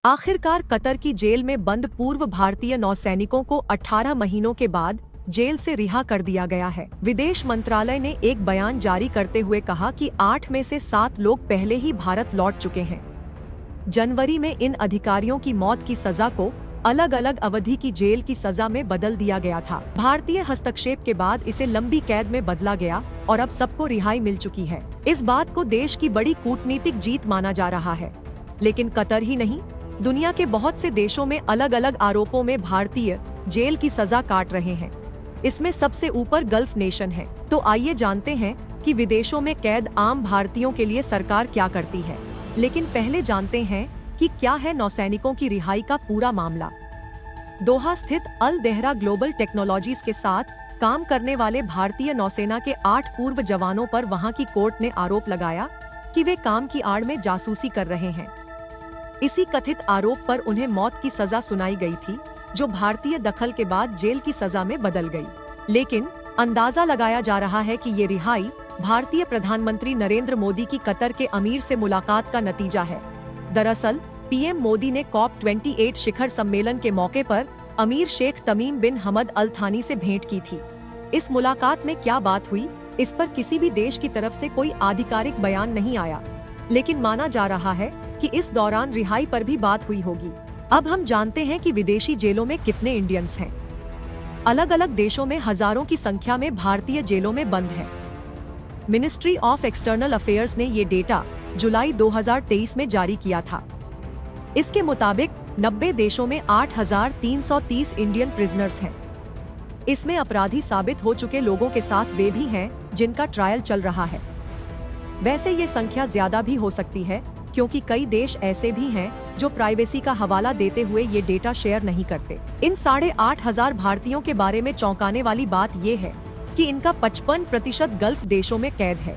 आखिरकार कतर की जेल में बंद पूर्व भारतीय नौसैनिकों को 18 महीनों के बाद जेल से रिहा कर दिया गया है। विदेश मंत्रालय ने एक बयान जारी करते हुए कहा कि 8 में से 7 लोग पहले ही भारत लौट चुके हैं। जनवरी में इन अधिकारियों की मौत की सजा को अलग अलग अवधि की जेल की सजा में बदल दिया गया था। भारतीय हस्तक्षेप के बाद इसे लंबी कैद में बदला गया और अब सबको रिहाई मिल चुकी है। इस बात को देश की बड़ी कूटनीतिक जीत माना जा रहा है। लेकिन कतर ही नहीं, दुनिया के बहुत से देशों में अलग अलग आरोपों में भारतीय जेल की सजा काट रहे हैं। इसमें सबसे ऊपर गल्फ नेशन है। तो आइए जानते हैं कि विदेशों में कैद आम भारतीयों के लिए सरकार क्या करती है। लेकिन पहले जानते हैं कि क्या है नौसैनिकों की रिहाई का पूरा मामला। दोहा स्थित अल देहरा ग्लोबल टेक्नोलॉजीज के साथ काम करने वाले भारतीय नौसेना के 8 पूर्व जवानों पर वहां की कोर्ट ने आरोप लगाया कि वे काम की आड़ में जासूसी कर रहे हैं। इसी कथित आरोप पर उन्हें मौत की सजा सुनाई गई थी, जो भारतीय दखल के बाद जेल की सजा में बदल गई। लेकिन अंदाजा लगाया जा रहा है कि ये रिहाई भारतीय प्रधानमंत्री नरेंद्र मोदी की कतर के अमीर से मुलाकात का नतीजा है। दरअसल पीएम मोदी ने COP28 शिखर सम्मेलन के मौके पर अमीर शेख तमीम बिन हमद अल थानी से भेंट की थी। इस मुलाकात में क्या बात हुई, इस पर किसी भी देश की तरफ से कोई आधिकारिक बयान नहीं आया, लेकिन माना जा रहा है कि इस दौरान रिहाई पर भी बात हुई होगी। अब हम जानते हैं कि विदेशी जेलों में कितने इंडियंस हैं। अलग अलग देशों में हजारों की संख्या में भारतीय जेलों में बंद हैं। मिनिस्ट्री ऑफ एक्सटर्नल अफेयर्स ने ये डेटा जुलाई 2023 में जारी किया था। इसके मुताबिक 90 देशों में 8,330 इंडियन प्रिजनर्स हैं। इसमें अपराधी साबित हो चुके लोगों के साथ वे भी हैं जिनका ट्रायल चल रहा है। वैसे ये संख्या ज्यादा भी हो सकती है, क्योंकि कई देश ऐसे भी हैं जो प्राइवेसी का हवाला देते हुए ये डेटा शेयर नहीं करते। इन 8,500 भारतीयों के बारे में चौंकाने वाली बात ये है कि इनका 55% गल्फ देशों में कैद है।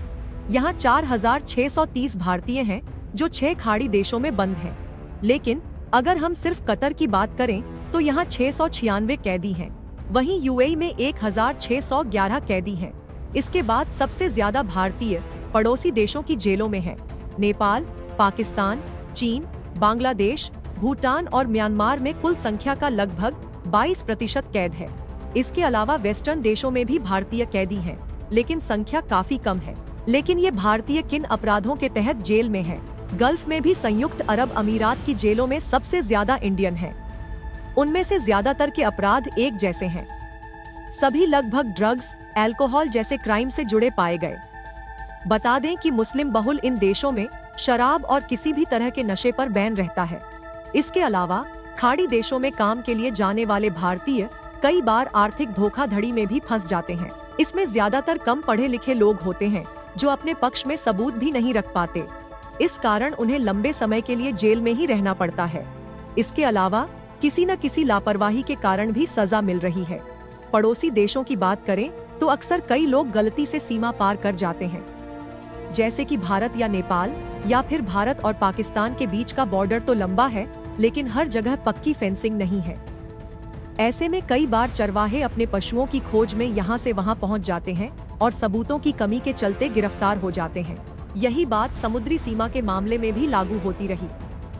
यहाँ 4,630 भारतीय हैं जो 6 खाड़ी देशों में बंद हैं। लेकिन अगर हम सिर्फ कतर की बात करें तो यहाँ 696 कैदी हैं। वहीं यूएई में 1,611 कैदी हैं। इसके बाद सबसे ज्यादा भारतीय पड़ोसी देशों की जेलों में है। नेपाल, पाकिस्तान, चीन, बांग्लादेश, भूटान और म्यांमार में कुल संख्या का लगभग 22% कैद है। इसके अलावा वेस्टर्न देशों में भी भारतीय कैदी हैं, लेकिन संख्या काफी कम है। लेकिन ये भारतीय किन अपराधों के तहत जेल में हैं? गल्फ में भी संयुक्त अरब अमीरात की जेलों में सबसे ज्यादा इंडियन हैं। उनमें से ज्यादातर के अपराध एक जैसे हैं। सभी लगभग ड्रग्स, अल्कोहल जैसे क्राइम से जुड़े पाए गए। बता दें कि मुस्लिम बहुल इन देशों में शराब और किसी भी तरह के नशे पर बैन रहता है। इसके अलावा खाड़ी देशों में काम के लिए जाने वाले भारतीय कई बार आर्थिक धोखाधड़ी में भी फंस जाते हैं। इसमें ज्यादातर कम पढ़े लिखे लोग होते हैं जो अपने पक्ष में सबूत भी नहीं रख पाते। इस कारण उन्हें लंबे समय के लिए जेल में ही रहना पड़ता है। इसके अलावा किसी न किसी लापरवाही के कारण भी सजा मिल रही है। पड़ोसी देशों की बात करें तो अक्सर कई लोग गलती से सीमा पार कर जाते हैं, जैसे कि भारत या नेपाल, या फिर भारत और पाकिस्तान के बीच का बॉर्डर तो लंबा है, लेकिन हर जगह पक्की फेंसिंग नहीं है। ऐसे में कई बार चरवाहे अपने पशुओं की खोज में यहाँ से वहाँ पहुँच जाते हैं और सबूतों की कमी के चलते गिरफ्तार हो जाते हैं। यही बात समुद्री सीमा के मामले में भी लागू होती रही।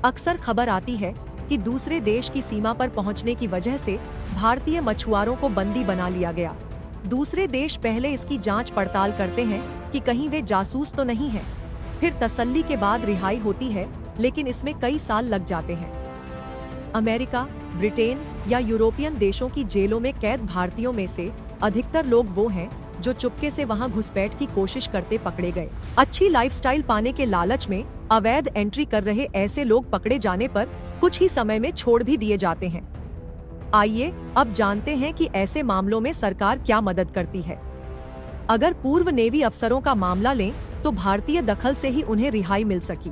अक्सर खबर आती है कि दूसरे देश की सीमा पर पहुँचने की वजह से भारतीय मछुआरों को बंदी बना लिया गया। दूसरे देश पहले इसकी जांच पड़ताल करते हैं कि कहीं वे जासूस तो नहीं हैं। फिर तसल्ली के बाद रिहाई होती है, लेकिन इसमें कई साल लग जाते हैं। अमेरिका, ब्रिटेन या यूरोपियन देशों की जेलों में कैद भारतीयों में से अधिकतर लोग वो हैं जो चुपके से वहां घुसपैठ की कोशिश करते पकड़े गए। अच्छी लाइफस्टाइल पाने के लालच में अवैध एंट्री कर रहे ऐसे लोग पकड़े जाने पर कुछ ही समय में छोड़ भी दिए जाते हैं। आइए अब जानते हैं कि ऐसे मामलों में सरकार क्या मदद करती है। अगर पूर्व नेवी अफसरों का मामला लें तो भारतीय दखल से ही उन्हें रिहाई मिल सकी।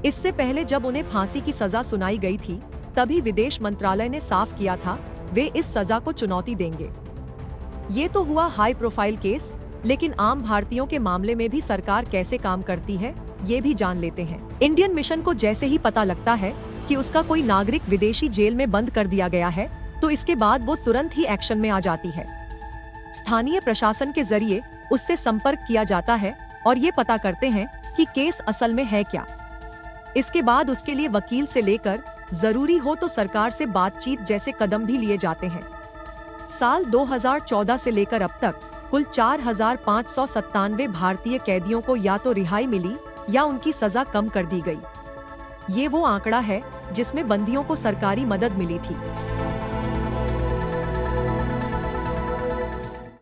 इससे पहले जब उन्हें फांसी की सजा सुनाई गई थी, तभी विदेश मंत्रालय ने साफ किया था वे इस सजा को चुनौती देंगे। ये तो हुआ हाई प्रोफाइल केस, लेकिन आम भारतीयों के मामले में भी सरकार कैसे काम करती है, ये भी जान लेते हैं। इंडियन मिशन को जैसे ही पता लगता है कि उसका कोई नागरिक विदेशी जेल में बंद कर दिया गया है, तो इसके बाद वो तुरंत ही एक्शन में आ जाती है। स्थानीय प्रशासन के जरिए उससे संपर्क किया जाता है और ये पता करते हैं कि केस असल में है क्या। इसके बाद उसके लिए वकील से लेकर जरूरी हो तो सरकार से बातचीत जैसे कदम भी लिए जाते हैं। साल 2014 से लेकर अब तक कुल 4,597 भारतीय कैदियों को या तो रिहाई मिली या उनकी सजा कम कर दी गई। ये वो आंकड़ा है जिसमें बंदियों को सरकारी मदद मिली थी।